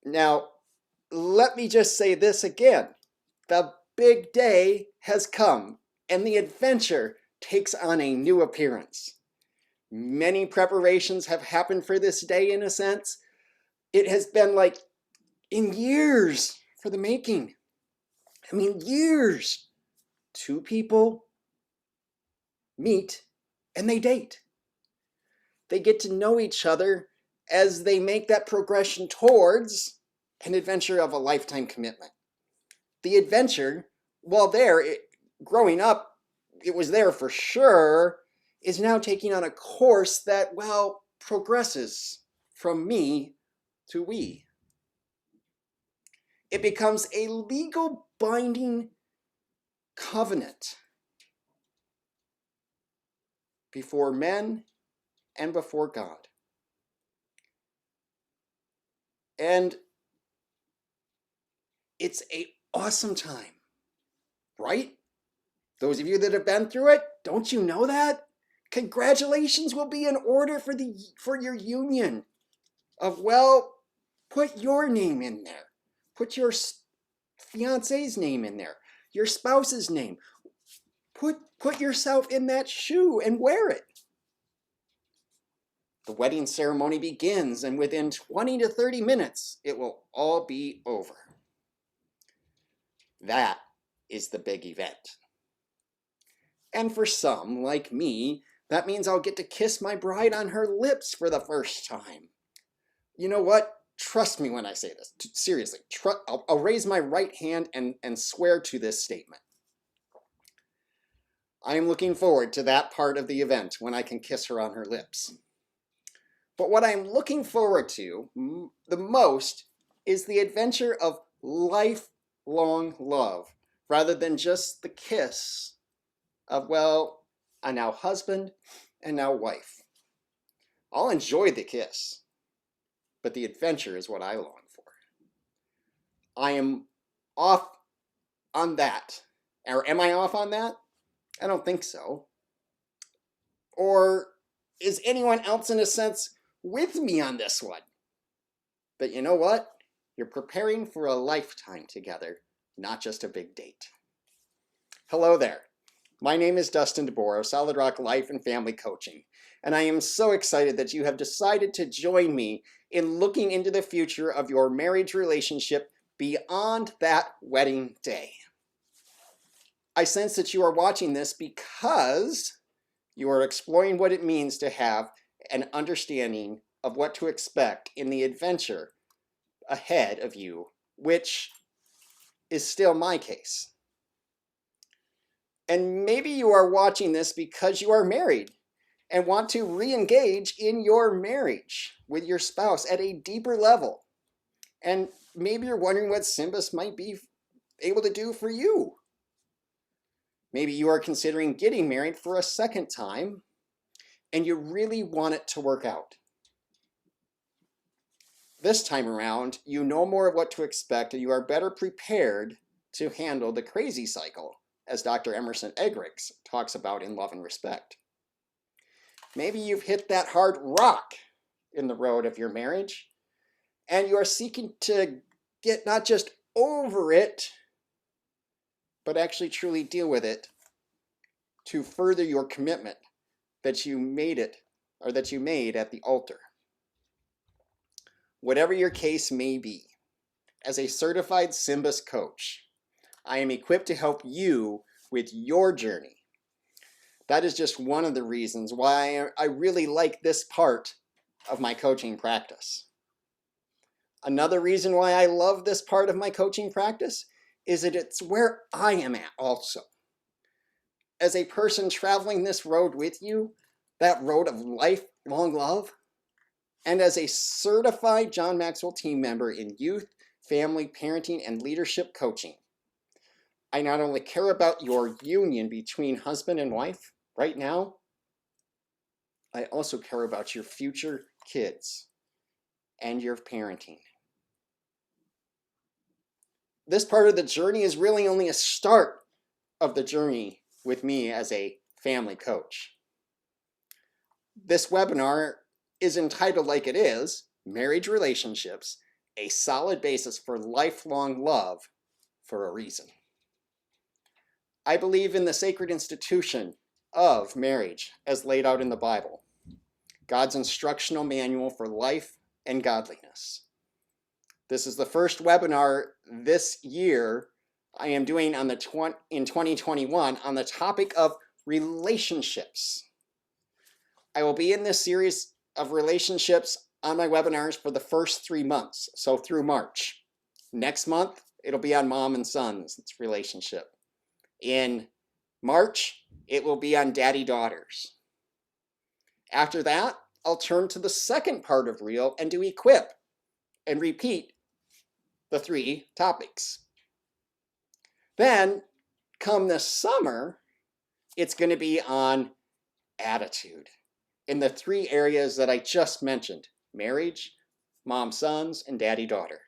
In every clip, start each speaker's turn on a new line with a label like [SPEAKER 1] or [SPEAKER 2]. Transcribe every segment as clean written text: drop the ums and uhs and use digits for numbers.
[SPEAKER 1] Now, let me just say this again. The big day has come, and the adventure takes on a new appearance. Many preparations have happened for this day in a sense. It has been like in years for the making. I mean, years. Two people meet and they date. They get to know each other as they make that progression towards an adventure of a lifetime commitment. The adventure, while growing up, it was there for sure, is now taking on a course that, well, progresses from me to we. It becomes a legal binding covenant before men and before God. And it's an awesome time, right? Those of you that have been through it, don't you know that? Congratulations will be in order for your union of, well, put your name in there. Put your fiance's name in there. Your spouse's name. Put yourself in that shoe and wear it. The wedding ceremony begins, and within 20 to 30 minutes, it will all be over. That is the big event. And for some, like me, that means I'll get to kiss my bride on her lips for the first time. You know what? Trust me when I say this. Seriously, I'll raise my right hand and swear to this statement. I am looking forward to that part of the event when I can kiss her on her lips. But what I'm looking forward to the most is the adventure of lifelong love, rather than just the kiss of, well, a now husband and now wife. I'll enjoy the kiss, but the adventure is what I long for. I am off on that. Or am I off on that? I don't think so. Or is anyone else, in a sense, with me on this one? But you know what? You're preparing for a lifetime together, not just a big date. Hello there. My name is Dustin DeBoer of Solid Rock Life and Family Coaching, and I am so excited that you have decided to join me in looking into the future of your marriage relationship beyond that wedding day. I sense that you are watching this because you are exploring what it means to have an understanding of what to expect in the adventure ahead of you, which is still my case. And maybe you are watching this because you are married and want to re-engage in your marriage with your spouse at a deeper level. And maybe you're wondering what SYMBIS might be able to do for you. Maybe you are considering getting married for a second time and you really want it to work out. This time around, you know more of what to expect and you are better prepared to handle the crazy cycle, as Dr. Emerson Eggerichs talks about in Love and Respect. Maybe you've hit that hard rock in the road of your marriage and you are seeking to get not just over it, but actually truly deal with it to further your commitment that you made at the altar. Whatever your case may be, as a certified SYMBIS coach, I am equipped to help you with your journey. That is just one of the reasons why I really like this part of my coaching practice. Another reason why I love this part of my coaching practice is that it's where I am at also. As a person traveling this road with you, that road of lifelong love, and as a certified John Maxwell team member in youth, family, parenting, and leadership coaching, I not only care about your union between husband and wife right now, I also care about your future kids and your parenting. This part of the journey is really only a start of the journey with me as a family coach. This webinar is entitled like it is, Marriage Relationships a solid basis for lifelong love for a reason. I believe in the sacred institution of marriage as laid out in the Bible, God's instructional manual for life and godliness. This is the first webinar this year I am doing in 2021 on the topic of relationships. I will be in this series of relationships on my webinars for the first 3 months, so through March. Next month, it'll be on mom and son's relationship. In March, it will be on daddy-daughters. After that, I'll turn to the second part of Real and do equip and repeat the 3 topics. Then, come this summer, it's going to be on attitude in the 3 areas that I just mentioned: marriage, mom-sons, and daddy-daughter.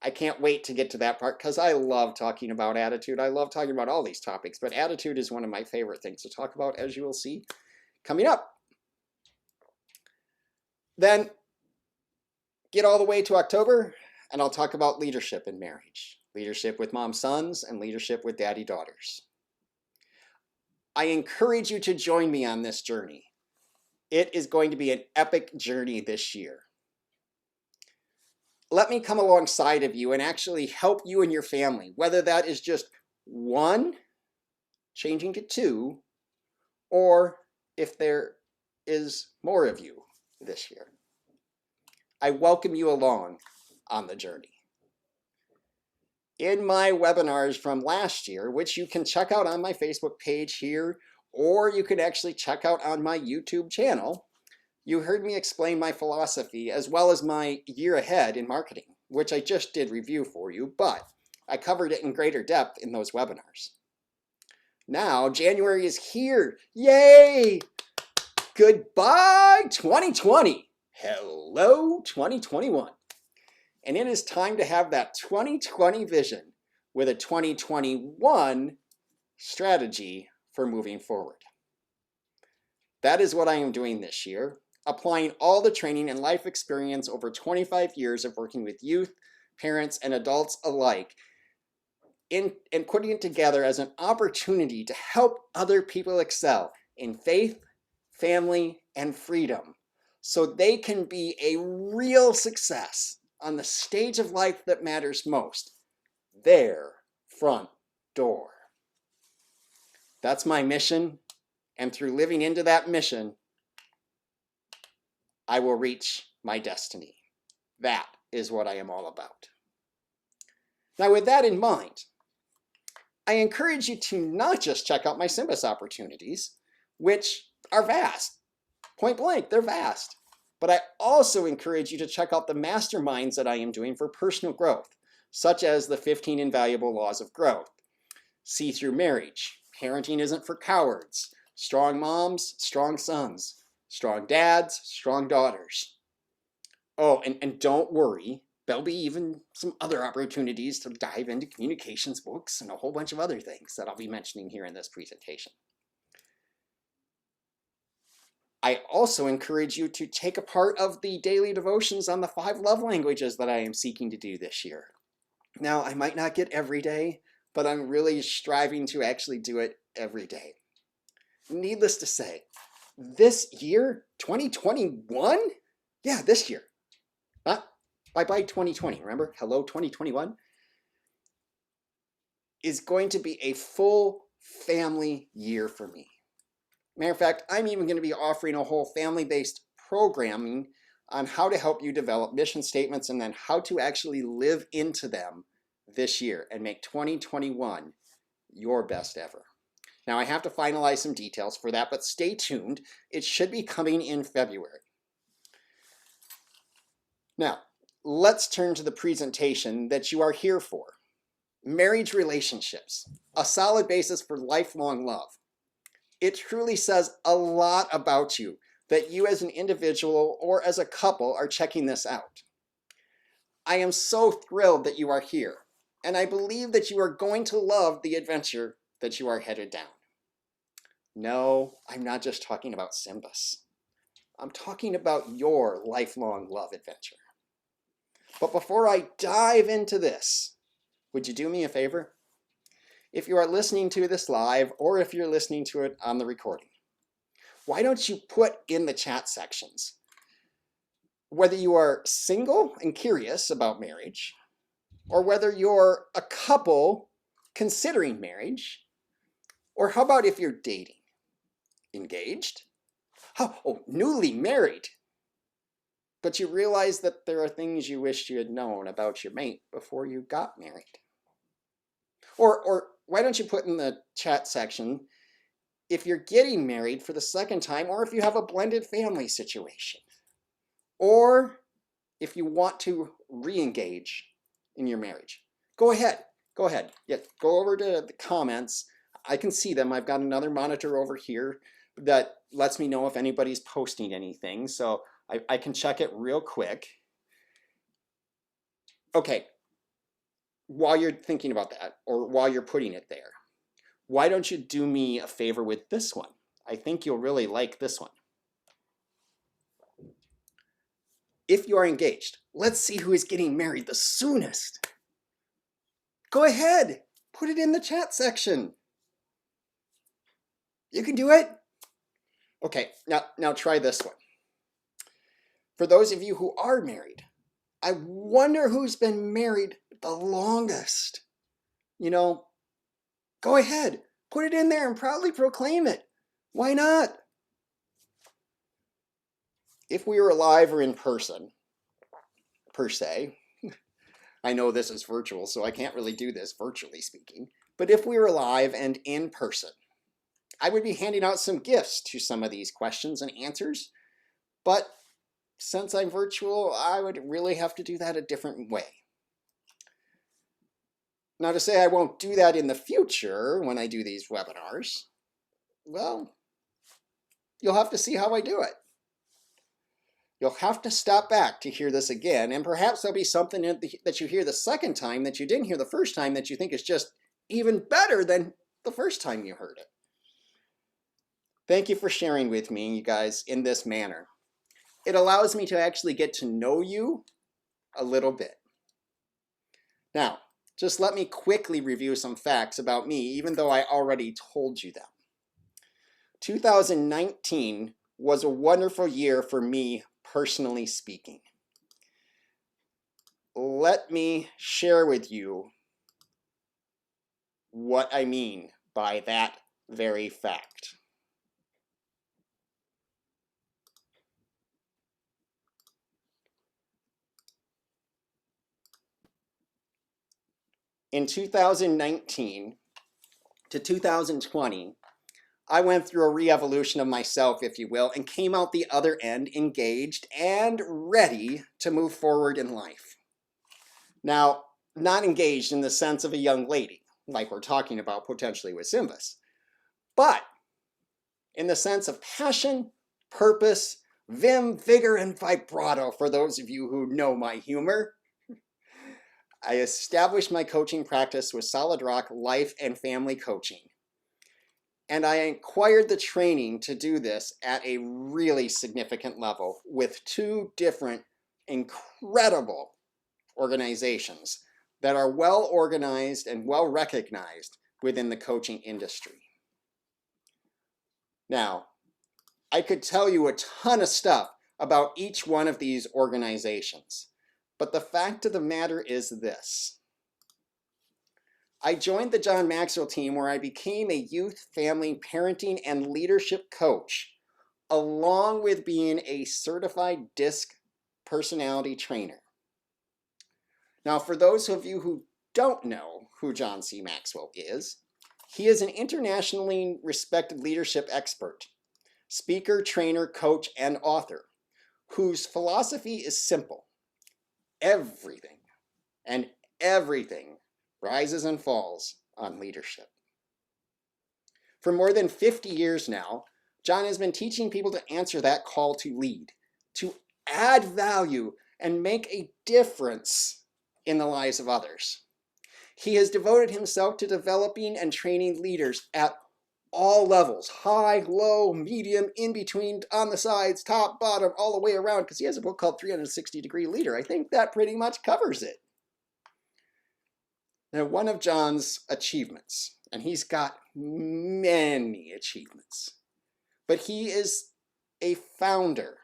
[SPEAKER 1] I can't wait to get to that part because I love talking about attitude. I love talking about all these topics, but attitude is one of my favorite things to talk about, as you will see coming up. Then get all the way to October, and I'll talk about leadership in marriage, leadership with mom-sons, and leadership with daddy-daughters. I encourage you to join me on this journey. It is going to be an epic journey this year. Let me come alongside of you and actually help you and your family, whether that is just 1 changing to 2, or if there is more of you this year. I welcome you along on the journey. In my webinars from last year, which you can check out on my Facebook page here, or you can actually check out on my YouTube channel, you heard me explain my philosophy as well as my year ahead in marketing, which I just did review for you, but I covered it in greater depth in those webinars. Now, January is here. Yay! Goodbye, 2020. Hello, 2021. And it is time to have that 2020 vision with a 2021 strategy for moving forward. That is what I am doing this year, applying all the training and life experience over 25 years of working with youth, parents, and adults alike, and putting it together as an opportunity to help other people excel in faith, family, and freedom, so they can be a real success on the stage of life that matters most, their front door. That's my mission, and through living into that mission, I will reach my destiny. That is what I am all about. Now, with that in mind, I encourage you to not just check out my SYMBIS opportunities, which are vast. Point blank, they're vast. But I also encourage you to check out the masterminds that I am doing for personal growth, such as the 15 Invaluable Laws of Growth, See Through Marriage, Parenting Isn't for Cowards, Strong Moms, Strong Sons, Strong Dads, Strong Daughters. Oh, and don't worry, there'll be even some other opportunities to dive into communications books and a whole bunch of other things that I'll be mentioning here in this presentation. I also encourage you to take a part of the daily devotions on the 5 love languages that I am seeking to do this year. Now, I might not get every day, but I'm really striving to actually do it every day. Needless to say, this year, 2021? Yeah, this year. Bye-bye 2020, remember? Hello 2021? Is going to be a full family year for me. Matter of fact, I'm even going to be offering a whole family-based programming on how to help you develop mission statements and then how to actually live into them this year and make 2021 your best ever. Now, I have to finalize some details for that, but stay tuned. It should be coming in February. Now, let's turn to the presentation that you are here for. Marriage relationships, a solid basis for lifelong love. It truly says a lot about you that you as an individual or as a couple are checking this out. I am so thrilled that you are here, and I believe that you are going to love the adventure that you are headed down. No, I'm not just talking about SYMBIS. I'm talking about your lifelong love adventure. But before I dive into this, would you do me a favor? If you are listening to this live, or if you're listening to it on the recording, why don't you put in the chat sections whether you are single and curious about marriage, or whether you're a couple considering marriage, or how about if you're dating, engaged, newly married, but you realize that there are things you wish you had known about your mate before you got married. Or why don't you put in the chat section if you're getting married for the second time, or if you have a blended family situation, or if you want to re-engage in your marriage. Go ahead. Yeah, go over to the comments. I can see them. I've got another monitor over here that lets me know if anybody's posting anything, so I can check it real quick. Okay, while you're thinking about that, or while you're putting it there, why don't you do me a favor with this one? I think you'll really like this one. If you are engaged, let's see who is getting married the soonest. Go ahead, put it in the chat section. You can do it. Okay, now try this one. For those of you who are married, I wonder who's been married the longest. You know, go ahead, put it in there and proudly proclaim it. Why not? If we were alive or in person, per se, I know this is virtual, so I can't really do this virtually speaking, but if we were alive and in person, I would be handing out some gifts to some of these questions and answers, but since I'm virtual, I would really have to do that a different way. Now, to say I won't do that in the future when I do these webinars, well, you'll have to see how I do it. You'll have to stop back to hear this again, and perhaps there'll be something that you hear the second time that you didn't hear the first time that you think is just even better than the first time you heard it. Thank you for sharing with me, you guys, in this manner. It allows me to actually get to know you a little bit. Now, just let me quickly review some facts about me, even though I already told you them. 2019 was a wonderful year for me, personally speaking. Let me share with you what I mean by that very fact. In 2019 to 2020, I went through a re-evolution of myself, if you will, and came out the other end engaged and ready to move forward in life. Now, not engaged in the sense of a young lady, like we're talking about potentially with SYMBIS, but in the sense of passion, purpose, vim, vigor, and vibrato, for those of you who know my humor. I established my coaching practice with Solid Rock Life and Family Coaching. And I acquired the training to do this at a really significant level with two different incredible organizations that are well organized and well recognized within the coaching industry. Now, I could tell you a ton of stuff about each one of these organizations, but the fact of the matter is this. I joined the John Maxwell team where I became a youth, family, parenting, and leadership coach, along with being a certified DISC personality trainer. Now, for those of you who don't know who John C. Maxwell is, he is an internationally respected leadership expert, speaker, trainer, coach, and author, whose philosophy is simple. Everything and everything rises and falls on leadership. For more than 50 years now, John has been teaching people to answer that call to lead, to add value and make a difference in the lives of others. He has devoted himself to developing and training leaders at all levels, high, low, medium, in between, on the sides, top, bottom, all the way around, because he has a book called 360-Degree Leader. I think that pretty much covers it. Now, one of John's achievements, and he's got many achievements, but he is a founder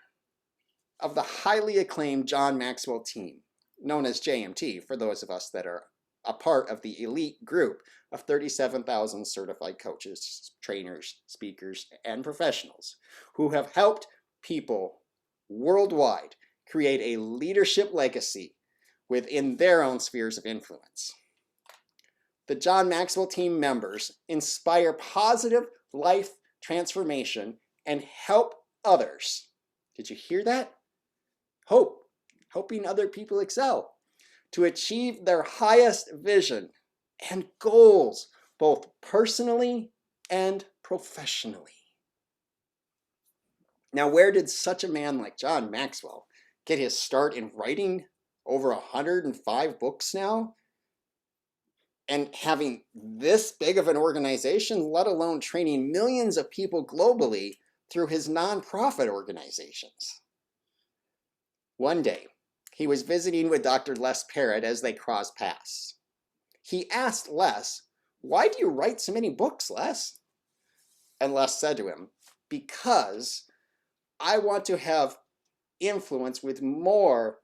[SPEAKER 1] of the highly acclaimed John Maxwell team, known as JMT, for those of us that are a part of the elite group of 37,000 certified coaches, trainers, speakers, and professionals who have helped people worldwide create a leadership legacy within their own spheres of influence. The John Maxwell team members inspire positive life transformation and help others. Did you hear that? Helping other people excel to achieve their highest vision and goals, both personally and professionally. Now, where did such a man like John Maxwell get his start in writing over 105 books now? And having this big of an organization, let alone training millions of people globally through his nonprofit organizations. One day, he was visiting with Dr. Les Parrott as they crossed paths. He asked Les, "Why do you write so many books, Les?" And Les said to him, "Because I want to have influence with more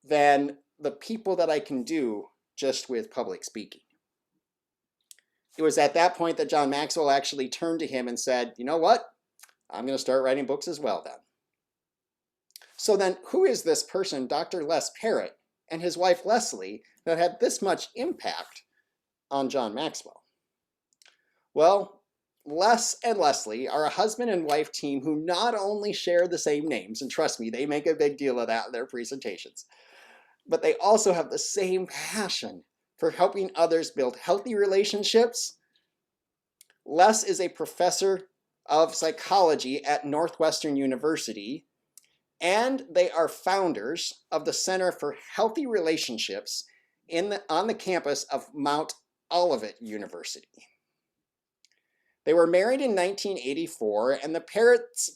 [SPEAKER 1] than the people that I can do just with public speaking." It was at that point that John Maxwell actually turned to him and said, "You know what? I'm going to start writing books as well then." So then, who is this person, Dr. Les Parrott, and his wife Leslie, that had this much impact on John Maxwell? Well, Les and Leslie are a husband and wife team who not only share the same names, and trust me, they make a big deal of that in their presentations, but they also have the same passion for helping others build healthy relationships. Les is a professor of psychology at Northwestern University, and they are founders of the Center for Healthy Relationships on the campus of Mount Olivet University. They were married in 1984, and the Parrotts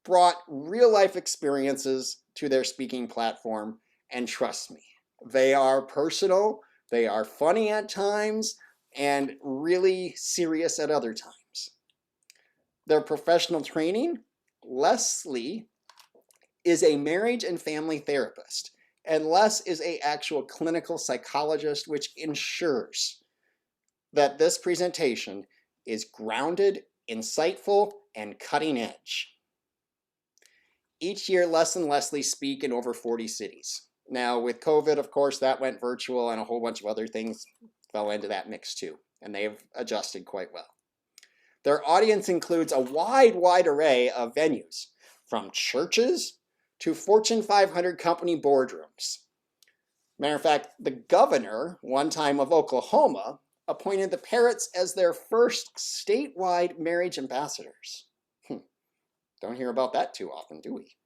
[SPEAKER 1] brought real-life experiences to their speaking platform, and trust me, they are personal, they are funny at times, and really serious at other times. Their professional training: Leslie is a marriage and family therapist, and Les is an actual clinical psychologist, which ensures that this presentation is grounded, insightful, and cutting edge. Each year, Les and Leslie speak in over 40 cities. Now, with COVID, of course, that went virtual, and a whole bunch of other things fell into that mix too, and they've adjusted quite well. Their audience includes a wide array of venues, from churches to Fortune 500 company boardrooms. Matter of fact, the governor, one time of Oklahoma, appointed the Parrotts as their first statewide marriage ambassadors. Don't hear about that too often, do we?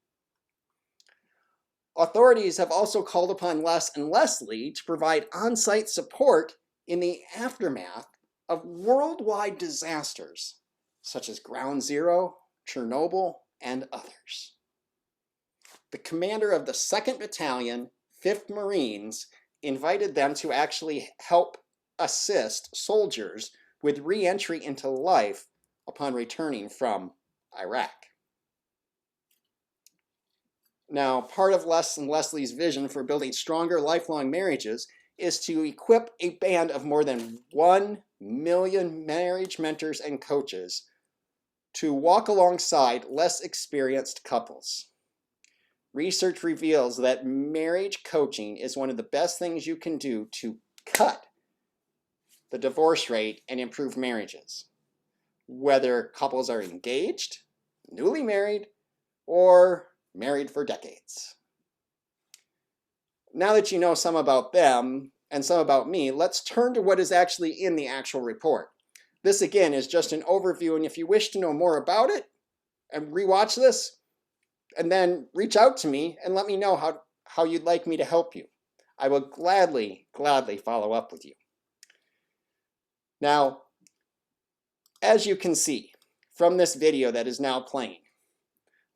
[SPEAKER 1] Authorities have also called upon Les and Leslie to provide on-site support in the aftermath of worldwide disasters such as Ground Zero, Chernobyl, and others. The commander of the 2nd Battalion, 5th Marines, invited them to actually help assist soldiers with re-entry into life upon returning from Iraq. Now, part of Les and Leslie's vision for building stronger lifelong marriages is to equip a band of more than 1 million marriage mentors and coaches to walk alongside less experienced couples. Research reveals that marriage coaching is one of the best things you can do to cut the divorce rate and improve marriages, whether couples are engaged, newly married, or married for decades. Now that you know some about them and some about me, let's turn to what is actually in the actual report. This again is just an overview, and if you wish to know more about it and rewatch this, and then reach out to me and let me know how you'd like me to help you. I will gladly follow up with you. Now, As you can see from this video that is now playing,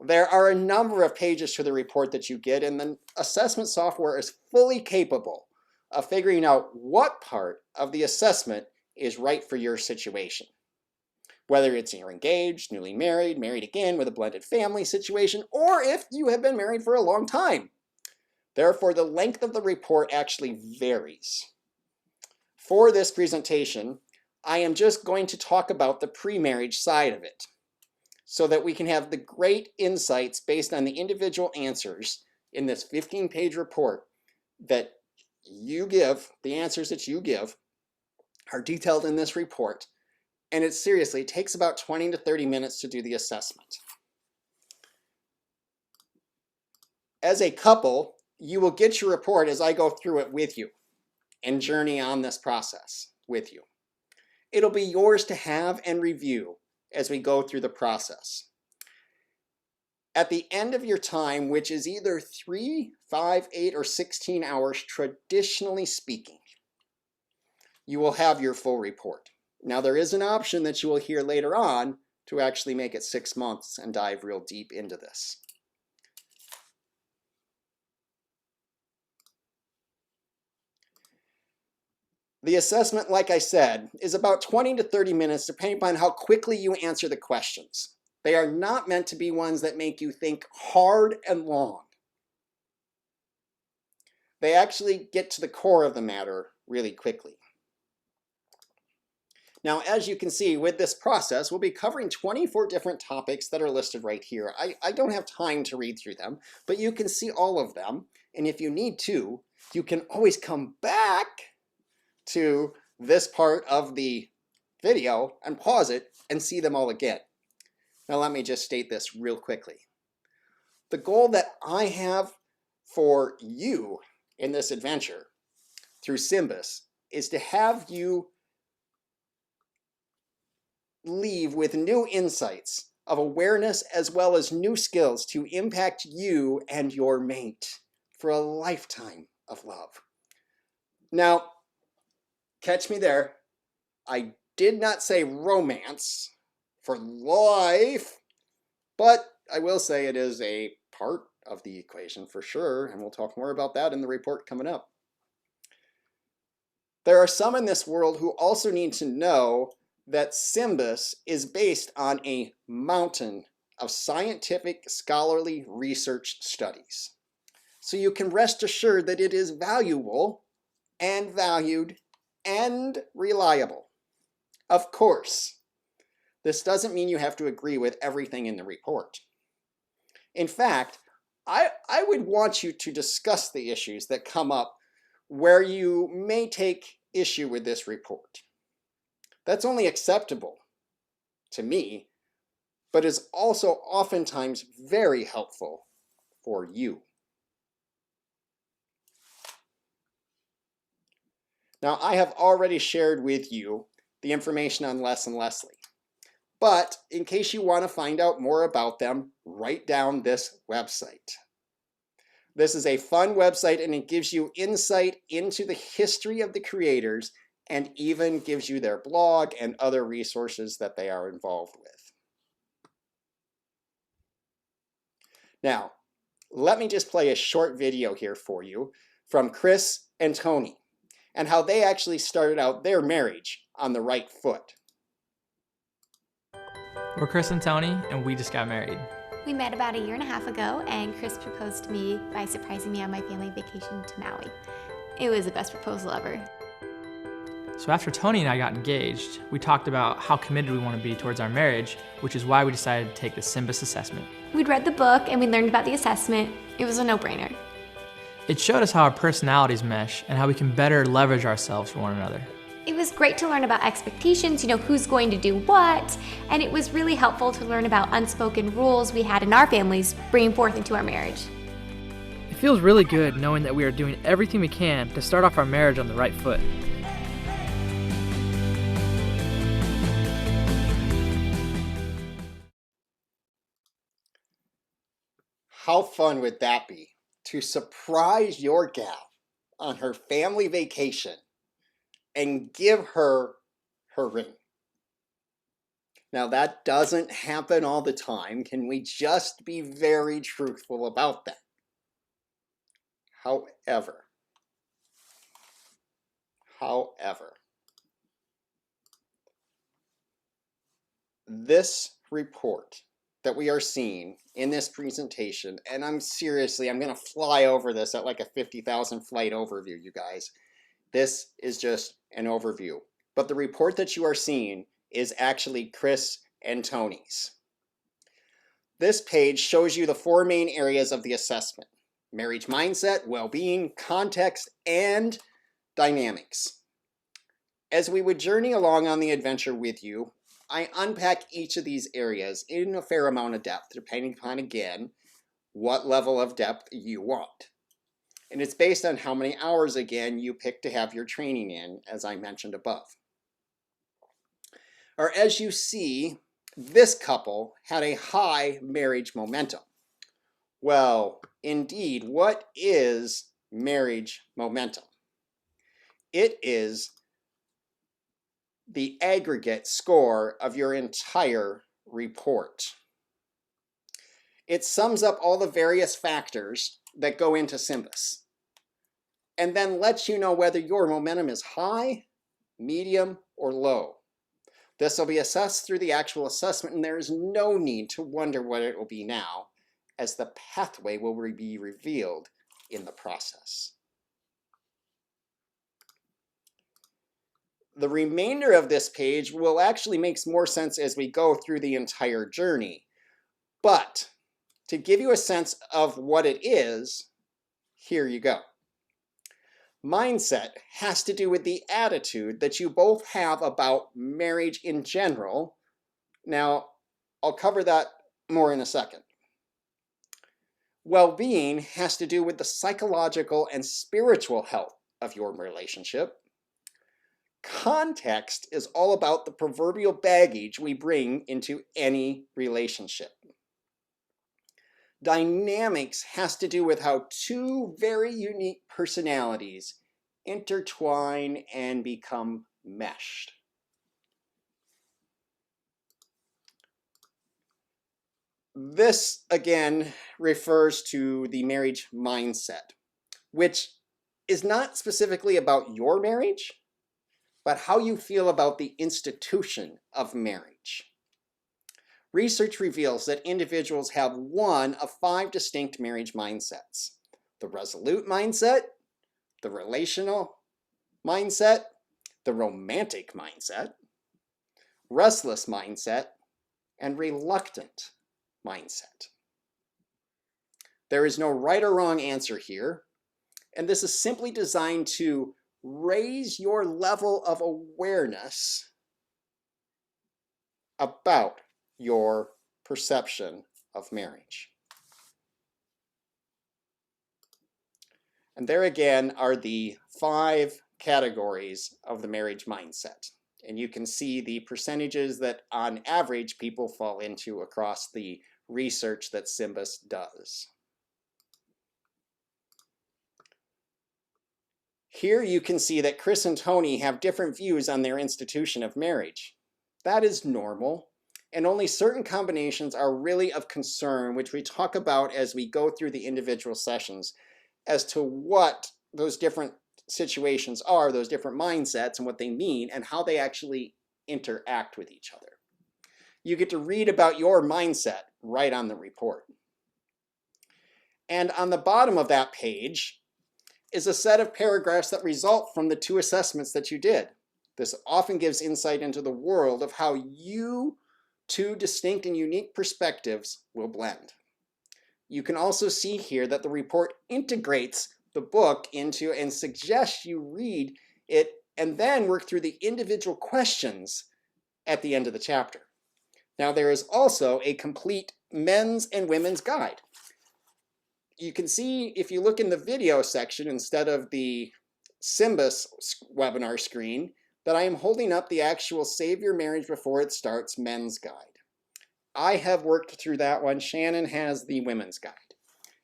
[SPEAKER 1] there are a number of pages to the report that you get, and the assessment software is fully capable of figuring out what part of the assessment is right for your situation. Whether it's you're engaged, newly married, married again with a blended family situation, or if you have been married for a long time. Therefore, the length of the report actually varies. For this presentation, I am just going to talk about the pre-marriage side of it, so that we can have the great insights based on the individual answers in this 15-page report that you give, the answers that you give are detailed in this report, and it seriously takes about 20 to 30 minutes to do the assessment. As a couple, you will get your report as I go through it with you and journey on this process with you. It'll be yours to have and review as we go through the process. At the end of your time, which is either 3, 5, 8, or 16 hours, traditionally speaking, you will have your full report. Now, there is an option that you will hear later on to actually make it 6 months and dive real deep into this. The assessment, like I said, is about 20 to 30 minutes depending upon how quickly you answer the questions. They are not meant to be ones that make you think hard and long. They actually get to the core of the matter really quickly. Now, as you can see with this process, we'll be covering 24 different topics that are listed right here. I don't have time to read through them, but you can see all of them. And if you need to, you can always come back to this part of the video and pause it and see them all again. Now let me just state this real quickly. The goal that I have for you in this adventure through SYMBIS is to have you leave with new insights of awareness as well as new skills to impact you and your mate for a lifetime of love. Now, catch me there. I did not say romance for life, but I will say it is a part of the equation for sure, and we'll talk more about that in the report coming up. There are some in this world who also need to know that SYMBIS is based on a mountain of scientific scholarly research studies. So you can rest assured that it is valuable and valued and reliable. Of course, this doesn't mean you have to agree with everything in the report. In fact, I would want you to discuss the issues that come up where you may take issue with this report. That's only acceptable to me, but is also oftentimes very helpful for you. Now, I have already shared with you the information on Les and Leslie, but in case you want to find out more about them, write down this website. This is a fun website, and it gives you insight into the history of the creators and even gives you their blog and other resources that they are involved with. Now, let me just play a short video here for you from Chris and Tony and how they actually started out their marriage on the right foot.
[SPEAKER 2] We're Chris and Tony, and we just got married.
[SPEAKER 3] We met about 1.5 years ago, and Chris proposed to me by surprising me on my family vacation to Maui. It was the best proposal ever.
[SPEAKER 2] So after Tony and I got engaged, we talked about how committed we want to be towards our marriage, which is why we decided to take the SYMBIS assessment.
[SPEAKER 3] We'd read the book and we learned about the assessment. It was a no-brainer.
[SPEAKER 2] It showed us how our personalities mesh and how we can better leverage ourselves for one another.
[SPEAKER 3] It was great to learn about expectations, who's going to do what, and it was really helpful to learn about unspoken rules we had in our families bringing forth into our marriage.
[SPEAKER 4] It feels really good knowing that we are doing everything we can to start off our marriage on the right foot.
[SPEAKER 1] How fun would that be to surprise your gal on her family vacation and give her her ring? Now that doesn't happen all the time. Can we just be very truthful about that? However, this report that we are seeing in this presentation, and I'm going to fly over this at like a 50,000 flight overview, you guys. This is just an overview. But the report that you are seeing is actually Chris and Tony's. This page shows you the 4 main areas of the assessment: marriage mindset, well-being, context, and dynamics. As we would journey along on the adventure with you, I unpack each of these areas in a fair amount of depth, depending upon, again, what level of depth you want. And it's based on how many hours, again, you pick to have your training in, as I mentioned above. Or as you see, this couple had a high marriage momentum. Well, indeed, what is marriage momentum? It is the aggregate score of your entire report. It sums up all the various factors that go into SYMBIS, and then lets you know whether your momentum is high, medium, or low. This will be assessed through the actual assessment, and there is no need to wonder what it will be now, as the pathway will be revealed in the process. The remainder of this page will actually make more sense as we go through the entire journey. But to give you a sense of what it is, here you go. Mindset has to do with the attitude that you both have about marriage in general. Now, I'll cover that more in a second. Well-being has to do with the psychological and spiritual health of your relationship. Context is all about the proverbial baggage we bring into any relationship. Dynamics has to do with how 2 very unique personalities intertwine and become meshed. This, again, refers to the marriage mindset, which is not specifically about your marriage, but how you feel about the institution of marriage. Research reveals that individuals have 1 of 5 distinct marriage mindsets: the resolute mindset, the relational mindset, the romantic mindset, restless mindset, and reluctant mindset. There is no right or wrong answer here, and this is simply designed to raise your level of awareness about your perception of marriage. And there again are the 5 categories of the marriage mindset. And you can see the percentages that on average people fall into across the research that SYMBIS does. Here you can see that Chris and Tony have different views on their institution of marriage. That is normal, and only certain combinations are really of concern, which we talk about as we go through the individual sessions, as to what those different situations are, those different mindsets, and what they mean, and how they actually interact with each other. You get to read about your mindset right on the report. And on the bottom of that page is a set of paragraphs that result from the 2 assessments that you did. This often gives insight into the world of how you 2 distinct and unique perspectives will blend. You can also see here that the report integrates the book into and suggests you read it and then work through the individual questions at the end of the chapter. Now there is also a complete men's and women's guide. You can see if you look in the video section instead of the SYMBIS webinar screen that I am holding up the actual Save Your Marriage Before It Starts men's guide. I have worked through that one. Shannon has the women's guide.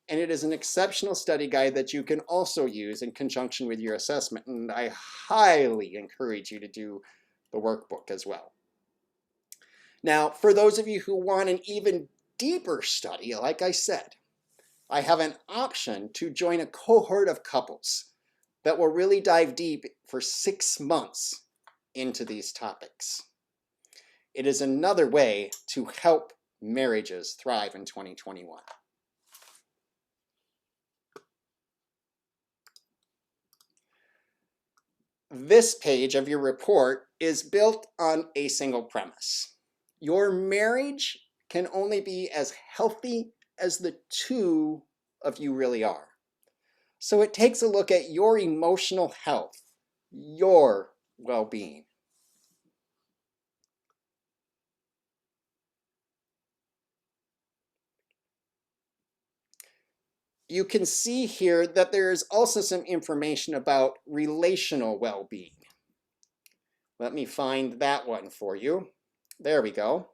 [SPEAKER 1] And it is an exceptional study guide that you can also use in conjunction with your assessment. And I highly encourage you to do the workbook as well. Now, for those of you who want an even deeper study, like I said, I have an option to join a cohort of couples that will really dive deep for 6 months into these topics. It is another way to help marriages thrive in 2021. This page of your report is built on a single premise. Your marriage can only be as healthy as the two of you really are. So it takes a look at your emotional health, your well-being. You can see here that there is also some information about relational well-being. Let me find that one for you. There we go.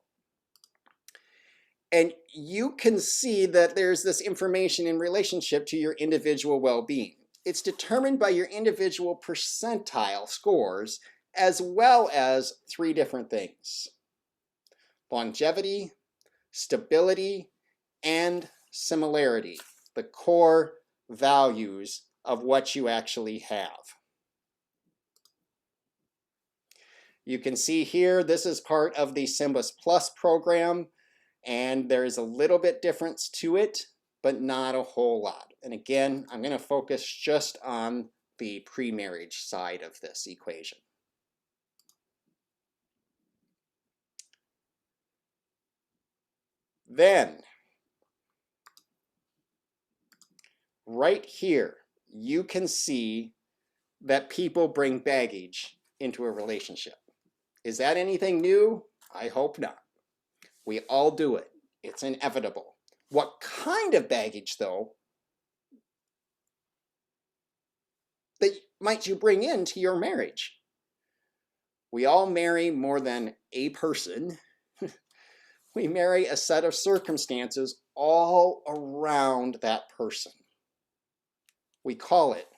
[SPEAKER 1] And you can see that there's this information in relationship to your individual well-being. It's determined by your individual percentile scores, as well as 3 different things: longevity, stability, and similarity, the core values of what you actually have. You can see here, this is part of the SYMBIS Plus program, and there is a little bit difference to it, but not a whole lot. And again, I'm going to focus just on the pre-marriage side of this equation. Then, right here, you can see that people bring baggage into a relationship. Is that anything new? I hope not. We all do it. It's inevitable. What kind of baggage, though, that might you bring into your marriage? We all marry more than a person. We marry a set of circumstances all around that person. We call it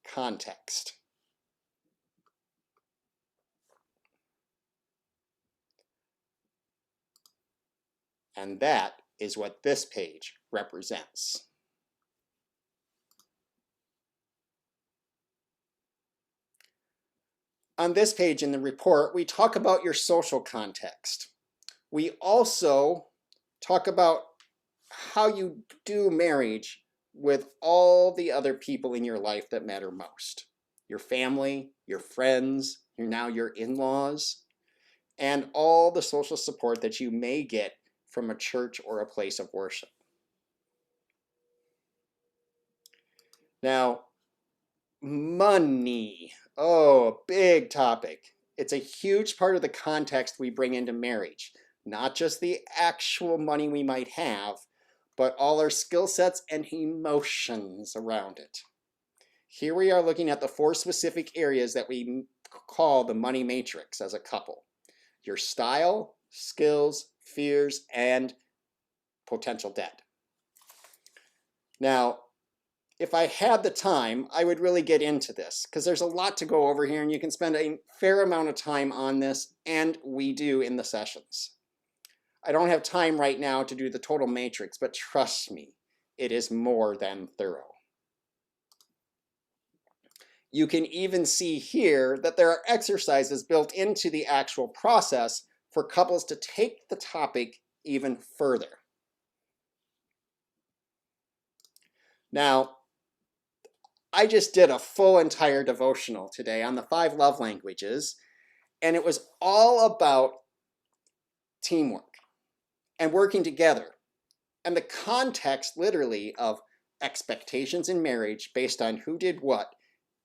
[SPEAKER 1] context. And that is what this page represents. On this page in the report, we talk about your social context. We also talk about how you do marriage with all the other people in your life that matter most. Your family, your friends, now your in-laws, and all the social support that you may get from a church or a place of worship. Now, money. Oh, a big topic. It's a huge part of the context we bring into marriage. Not just the actual money we might have, but all our skill sets and emotions around it. Here we are looking at the 4 specific areas that we call the money matrix as a couple. Your style, skills, fears, and potential debt. Now, if I had the time, I would really get into this because there's a lot to go over here and you can spend a fair amount of time on this, and we do in the sessions. I don't have time right now to do the total matrix, but trust me, it is more than thorough. You can even see here that there are exercises built into the actual process for couples to take the topic even further. Now, I just did a full entire devotional today on the 5 love languages, and it was all about teamwork and working together, and the context literally of expectations in marriage based on who did what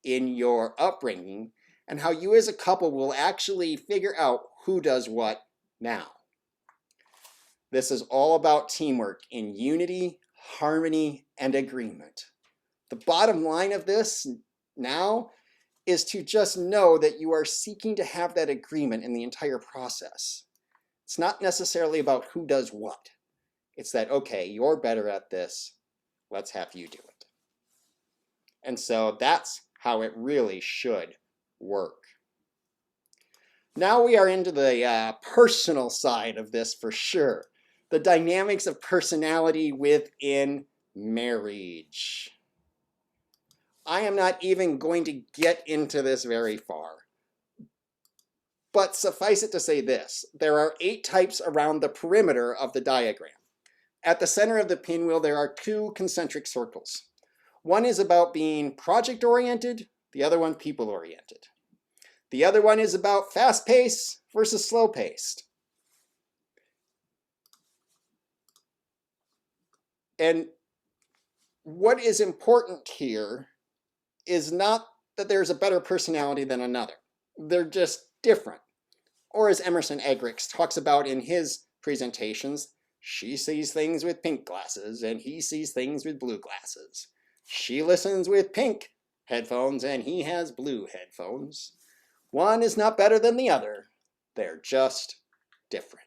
[SPEAKER 1] in your upbringing, and how you as a couple will actually figure out who does what now. This is all about teamwork in unity, harmony, and agreement. The bottom line of this now is to just know that you are seeking to have that agreement in the entire process. It's not necessarily about who does what. It's that, okay, you're better at this, let's have you do it. And so that's how it really should work. Now we are into the personal side of this for sure. The dynamics of personality within marriage. I am not even going to get into this very far. But suffice it to say this, there are 8 types around the perimeter of the diagram. At the center of the pinwheel, there are 2 concentric circles. One is about being project-oriented, the other one people-oriented. The other one is about fast-paced versus slow-paced. And what is important here is not that there's a better personality than another. They're just different. Or as Emerson Eggerichs talks about in his presentations, she sees things with pink glasses and he sees things with blue glasses. She listens with pink headphones and he has blue headphones. One is not better than the other. They're just different.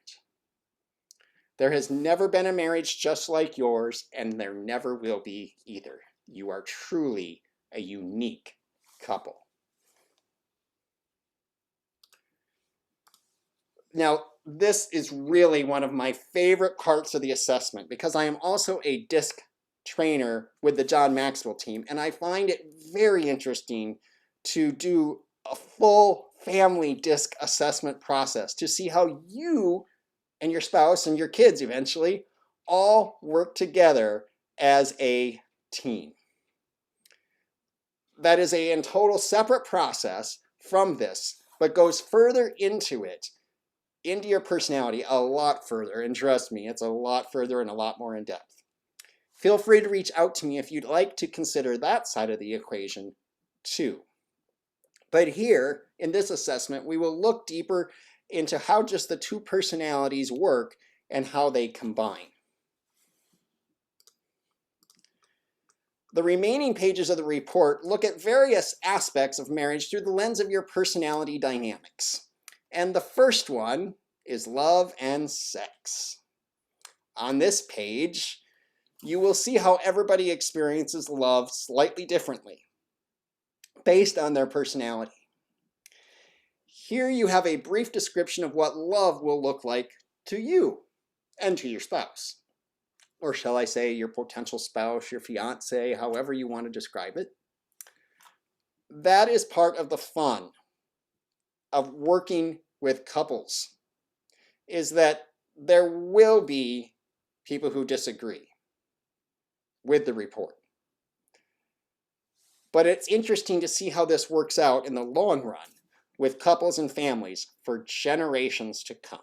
[SPEAKER 1] There has never been a marriage just like yours, and there never will be either. You are truly a unique couple. Now, this is really one of my favorite parts of the assessment because I am also a DISC trainer with the John Maxwell team, and I find it very interesting to do a full family DISC assessment process to see how you and your spouse and your kids eventually all work together as a team. That is a in total separate process from this, but goes further into it, into your personality a lot further. And trust me, it's a lot further and a lot more in depth. Feel free to reach out to me if you'd like to consider that side of the equation too. But here, in this assessment, we will look deeper into how just the 2 personalities work and how they combine. The remaining pages of the report look at various aspects of marriage through the lens of your personality dynamics. And the first one is love and sex. On this page, you will see how everybody experiences love slightly differently, based on their personality. Here you have a brief description of what love will look like to you and to your spouse. Or shall I say your potential spouse, your fiance, however you want to describe it. That is part of the fun of working with couples, is that there will be people who disagree with the report. But it's interesting to see how this works out in the long run with couples and families for generations to come.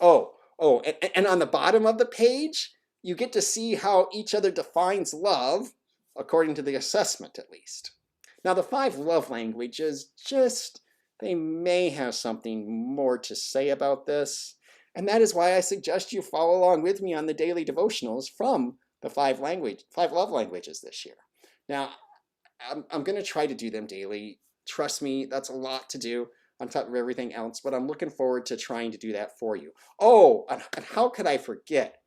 [SPEAKER 1] And on the bottom of the page, you get to see how each other defines love, according to the assessment at least. Now the 5 love languages, they may have something more to say about this, and that is why I suggest you follow along with me on the daily devotionals from the 5 love languages this year. Now, I'm going to try to do them daily. Trust me, that's a lot to do on top of everything else, but I'm looking forward to trying to do that for you. Oh, and how could I forget?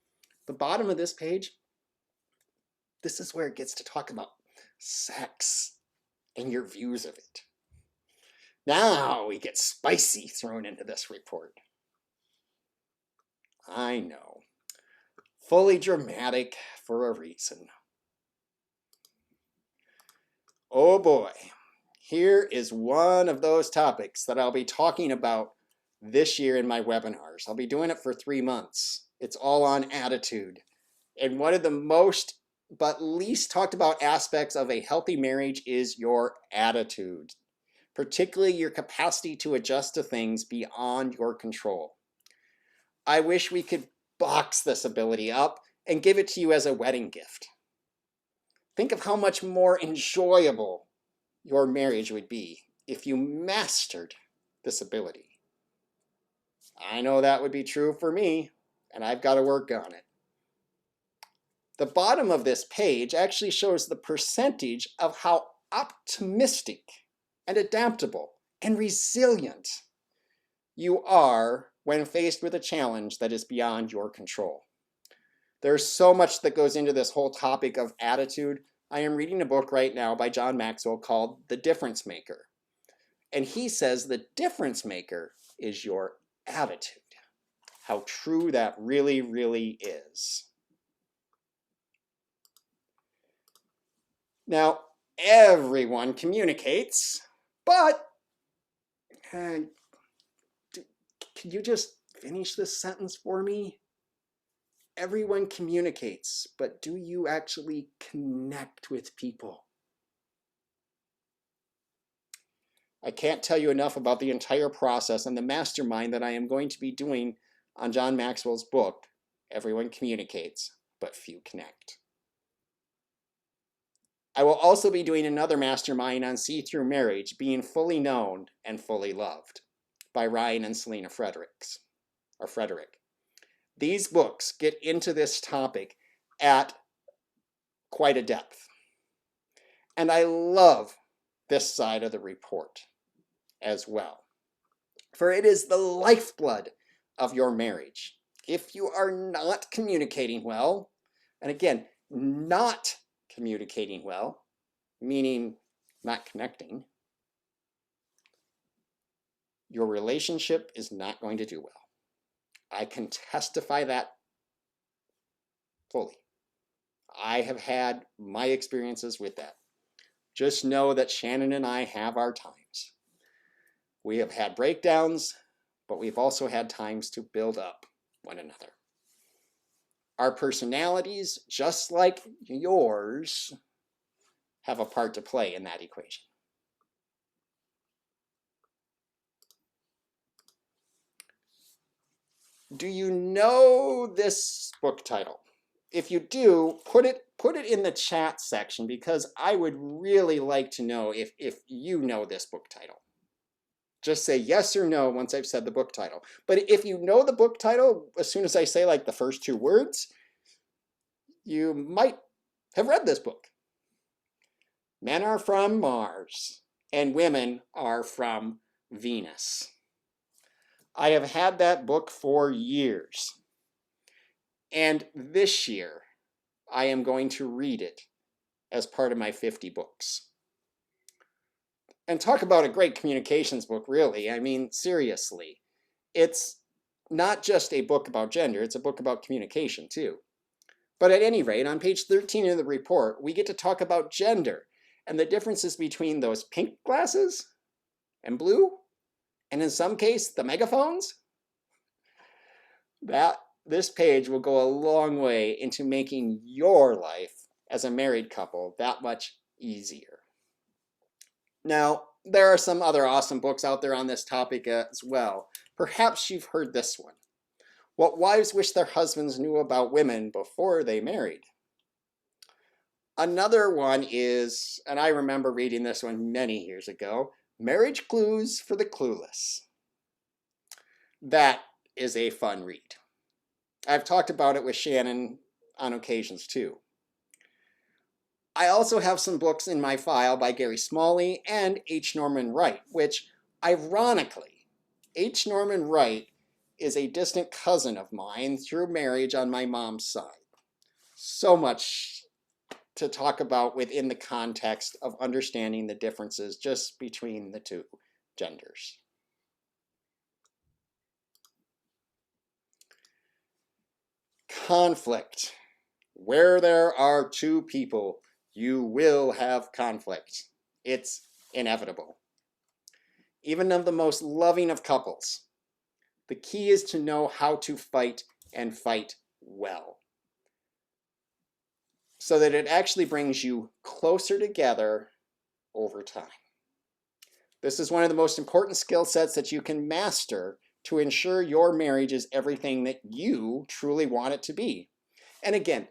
[SPEAKER 1] The bottom of this page, this is where it gets to talk about sex and your views of it. Now we get spicy thrown into this report. I know. Fully dramatic for a reason. Oh boy. Here is one of those topics that I'll be talking about this year in my webinars. I'll be doing it for 3 months. It's all on attitude. And one of the most but least talked about aspects of a healthy marriage is your attitude, particularly your capacity to adjust to things beyond your control. I wish we could box this ability up and give it to you as a wedding gift. Think of how much more enjoyable your marriage would be if you mastered this ability. I know that would be true for me, and I've got to work on it. The bottom of this page actually shows the percentage of how optimistic and adaptable and resilient you are when faced with a challenge that is beyond your control. There's so much that goes into this whole topic of attitude. I am reading a book right now by John Maxwell called The Difference Maker. And he says the difference maker is your attitude. How true that really, really is. Now, everyone communicates, but can you just finish this sentence for me? Everyone communicates, but do you actually connect with people? I can't tell you enough about the entire process and the mastermind that I am going to be doing on John Maxwell's book, Everyone Communicates, but Few Connect. I will also be doing another mastermind on See-Through Marriage, Being Fully Known and Fully Loved, by Ryan and Selena Frederick. These books get into this topic at quite a depth. And I love this side of the report as well. For it is the lifeblood of your marriage. If you are not communicating well, and again, not communicating well, meaning not connecting, your relationship is not going to do well. I can testify that fully. I have had my experiences with that. Just know that Shannon and I have our times. We have had breakdowns, but we've also had times to build up one another. Our personalities, just like yours, have a part to play in that equation. Do you know this book title? If you do, put it in the chat section, because I would really like to know if you know this book title. Just say yes or no once I've said the book title. But if you know the book title, as soon as I say like the first two words, you might have read this book. Men are from Mars and women are from Venus. I have had that book for years. And this year, I am going to read it as part of my 50 books. And talk about a great communications book, really. I mean, seriously. It's not just a book about gender, it's a book about communication, too. But at any rate, on page 13 of the report, we get to talk about gender and the differences between those pink glasses and blue, and in some case, the megaphones. This page will go a long way into making your life as a married couple that much easier. Now, there are some other awesome books out there on this topic as well. Perhaps you've heard this one. What Wives Wish Their Husbands Knew About Women Before They Married. Another one is, and I remember reading this one many years ago, Marriage Clues for the Clueless. That is a fun read. I've talked about it with Shannon on occasions too. I also have some books in my file by Gary Smalley and H. Norman Wright, which, ironically, H. Norman Wright is a distant cousin of mine through marriage on my mom's side. So much to talk about within the context of understanding the differences just between the two genders. Conflict. Where there are two people, you will have conflict. It's inevitable. Even of the most loving of couples, the key is to know how to fight and fight well, so that it actually brings you closer together over time. This is one of the most important skill sets that you can master to ensure your marriage is everything that you truly want it to be. And again,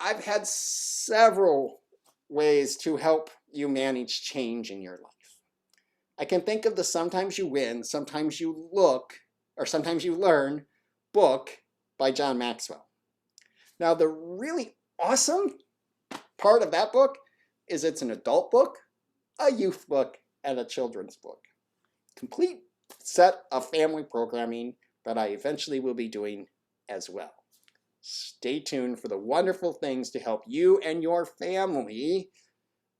[SPEAKER 1] I've had several ways to help you manage change in your life. I can think of the Sometimes You Win, Sometimes You Look, or Sometimes You Learn book by John Maxwell. Now, the really awesome part of that book is it's an adult book, a youth book, and a children's book. Complete set of family programming that I eventually will be doing as well. Stay tuned for the wonderful things to help you and your family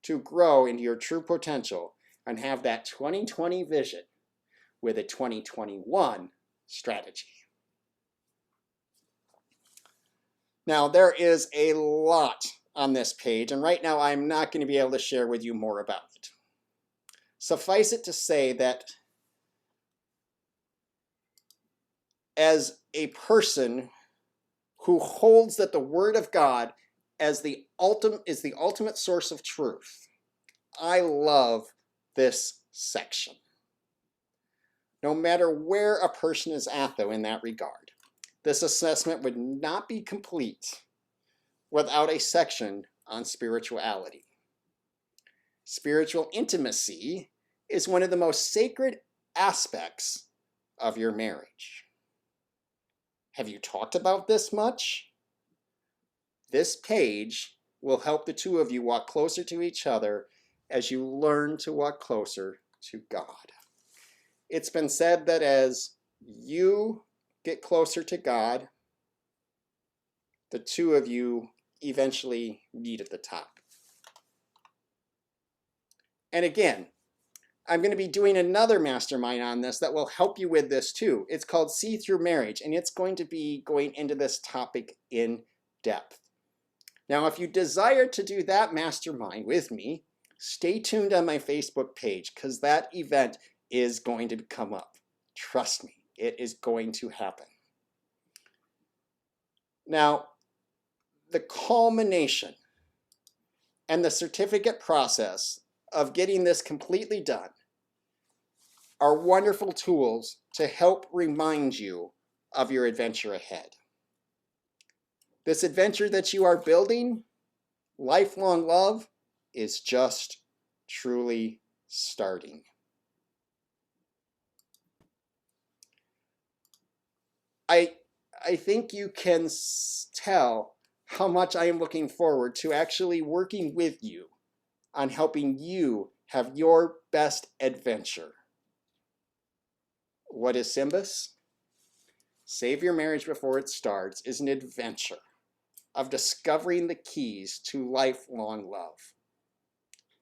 [SPEAKER 1] to grow into your true potential and have that 2020 vision with a 2021 strategy. Now, there is a lot on this page, and right now I'm not going to be able to share with you more about it. Suffice it to say that as a person who holds that the Word of God as the ultimate source of truth, I love this section. No matter where a person is at, though, in that regard, this assessment would not be complete without a section on spirituality. Spiritual intimacy is one of the most sacred aspects of your marriage. Have you talked about this much? This page will help the two of you walk closer to each other as you learn to walk closer to God. It's been said that as you get closer to God, the two of you eventually meet at the top. And again, I'm going to be doing another mastermind on this that will help you with this too. It's called See Through Marriage, and it's going to be going into this topic in depth. Now, if you desire to do that mastermind with me, stay tuned on my Facebook page, because that event is going to come up. Trust me, it is going to happen. Now, the culmination and the certificate process of getting this completely done are wonderful tools to help remind you of your adventure ahead. This adventure that you are building, lifelong love, is just truly starting. I think you can tell how much I am looking forward to actually working with you on helping you have your best adventure. What is SYMBIS? Save Your Marriage Before It Starts is an adventure of discovering the keys to lifelong love.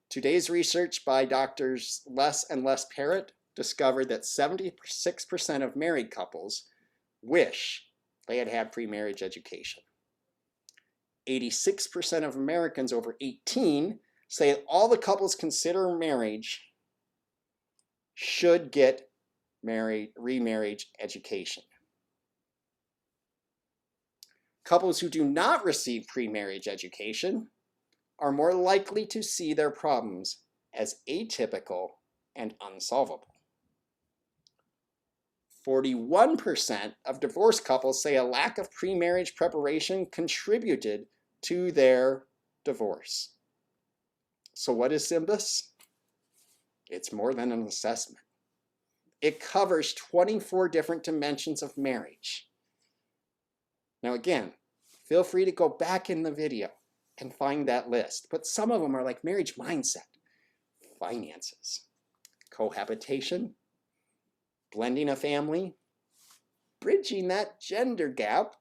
[SPEAKER 1] Today's research by Drs. Les and Les Parrott discovered that 76% of married couples wish they had had pre-marriage education. 86% of Americans over 18 say all the couples consider marriage should get remarriage education. Couples who do not receive pre-marriage education are more likely to see their problems as atypical and unsolvable. 41% of divorced couples say a lack of pre-marriage preparation contributed to their divorce. So what is SYMBIS? It's more than an assessment. It covers 24 different dimensions of marriage. Now again, feel free to go back in the video and find that list, but some of them are like marriage mindset, finances, cohabitation, blending a family, bridging that gender gap,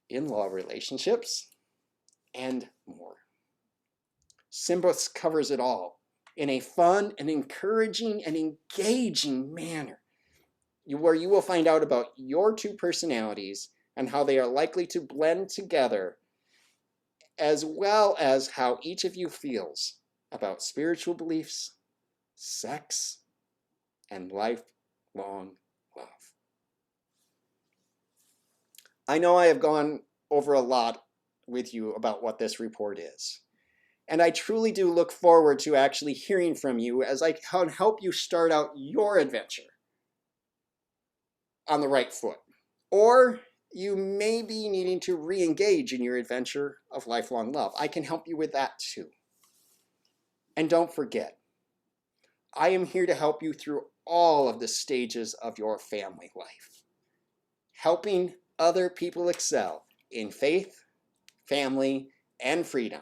[SPEAKER 1] in-law relationships, and more. SYMBIS covers it all in a fun and encouraging and engaging manner, where you will find out about your two personalities and how they are likely to blend together, as well as how each of you feels about spiritual beliefs, sex, and lifelong love. I know I have gone over a lot with you about what this report is, and I truly do look forward to actually hearing from you as I can help you start out your adventure on the right foot. Or you may be needing to re-engage in your adventure of lifelong love. I can help you with that too. And don't forget, I am here to help you through all of the stages of your family life, helping other people excel in faith, family, and freedom,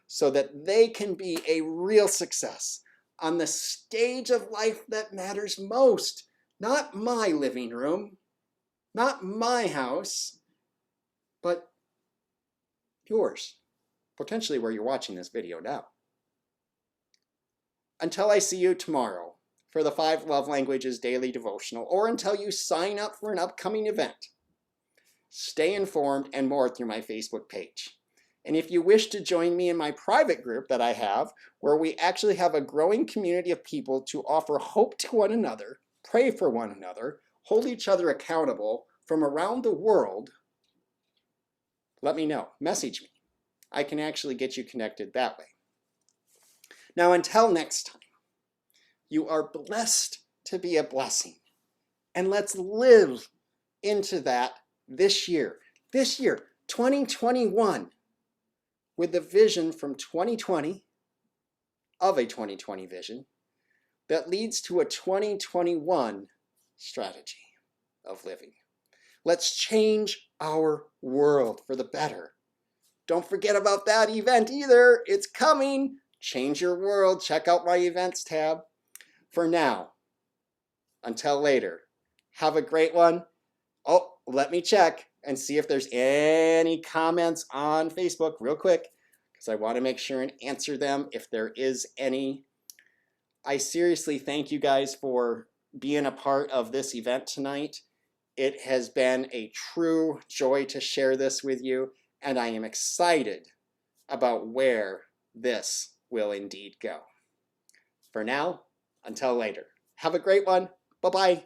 [SPEAKER 1] so that they can be a real success on the stage of life that matters most. Not my living room, not my house, but yours, potentially where you're watching this video now. until I see you tomorrow for the 5 Love Languages Daily Devotional, or until you sign up for an upcoming event, stay informed and more through my Facebook page. And if you wish to join me in my private group that I have, where we actually have a growing community of people to offer hope to one another, pray for one another, hold each other accountable from around the world, let me know. Message me. I can actually get you connected that way. Now, until next time, you are blessed to be a blessing. And let's live into that this year, 2021, with the vision from 2020, of a 2020 vision, that leads to a 2021 strategy of living. Let's change our world for the better. Don't forget about that event either. It's coming. Change your world. Check out my events tab. For now, until later, have a great one. Oh, let me check and see if there's any comments on Facebook real quick, because I want to make sure and answer them if there is any. I seriously thank you guys for being a part of this event tonight. It has been a true joy to share this with you, and I am excited about where this will indeed go. For now, until later, have a great one. Bye-bye.